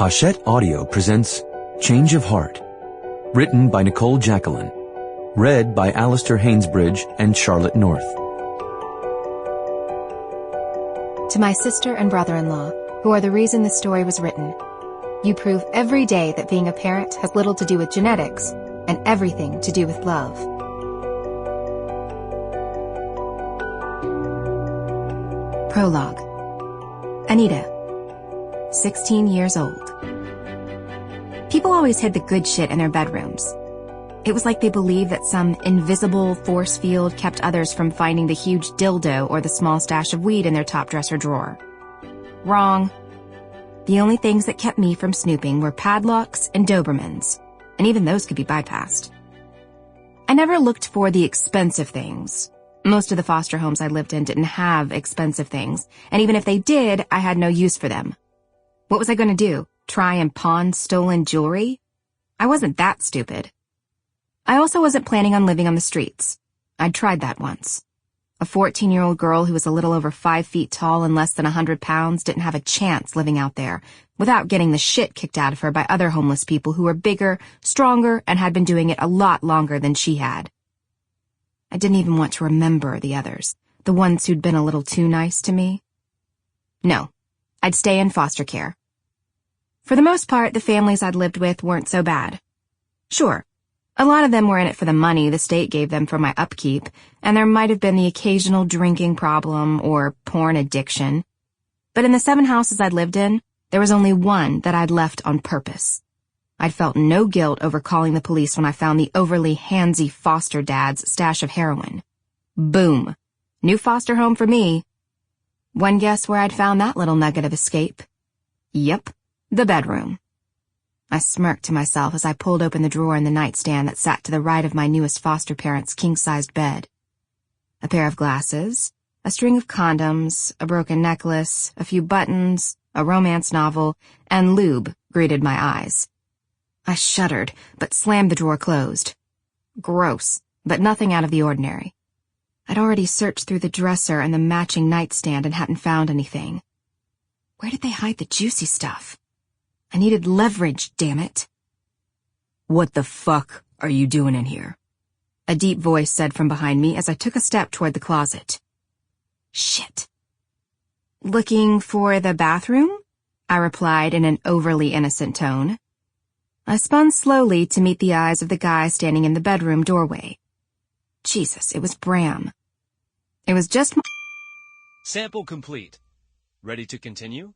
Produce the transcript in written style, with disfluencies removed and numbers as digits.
Hachette Audio presents Change of Heart, written by Nicole Jacquelyn, read by Alastair Haynesbridge and Charlotte North. To my sister and brother-in-law, who are the reason this story was written, you prove every day that being a parent has little to do with genetics and everything to do with love. Prologue. Anita, 16 years old. People always hid the good shit in their bedrooms. It was like they believed that some invisible force field kept others from finding the huge dildo or the small stash of weed in their top dresser drawer. Wrong. The only things that kept me from snooping were padlocks and Dobermans, and even those could be bypassed. I never looked for the expensive things. Most of the foster homes I lived in didn't have expensive things, and even if they did, I had no use for them. What was I going to do? Try and pawn stolen jewelry? I wasn't that stupid. I also wasn't planning on living on the streets. I'd tried that once. A 14-year-old girl who was a little over 5 feet tall and less than 100 pounds didn't have a chance living out there without getting the shit kicked out of her by other homeless people who were bigger, stronger, and had been doing it a lot longer than she had. I didn't even want to remember the others, the ones who'd been a little too nice to me. No, I'd stay in foster care. For the most part, the families I'd lived with weren't so bad. Sure, a lot of them were in it for the money the state gave them for my upkeep, and there might have been the occasional drinking problem or porn addiction. But in the 7 houses I'd lived in, there was only one that I'd left on purpose. I'd felt no guilt over calling the police when I found the overly handsy foster dad's stash of heroin. Boom. New foster home for me. One guess where I'd found that little nugget of escape? Yep, the bedroom. I smirked to myself as I pulled open the drawer in the nightstand that sat to the right of my newest foster parent's king-sized bed. A pair of glasses, a string of condoms, a broken necklace, a few buttons, a romance novel, and lube greeted my eyes. I shuddered, but slammed the drawer closed. Gross, but nothing out of the ordinary. I'd already searched through the dresser and the matching nightstand and hadn't found anything. Where did they hide the juicy stuff? I needed leverage, damn it. "What the fuck are you doing in here?" a deep voice said from behind me as I took a step toward the closet. Shit. "Looking for the bathroom?" I replied in an overly innocent tone. I spun slowly to meet the eyes of the guy standing in the bedroom doorway. Jesus, it was Bram. It was just Sample complete. Ready to continue?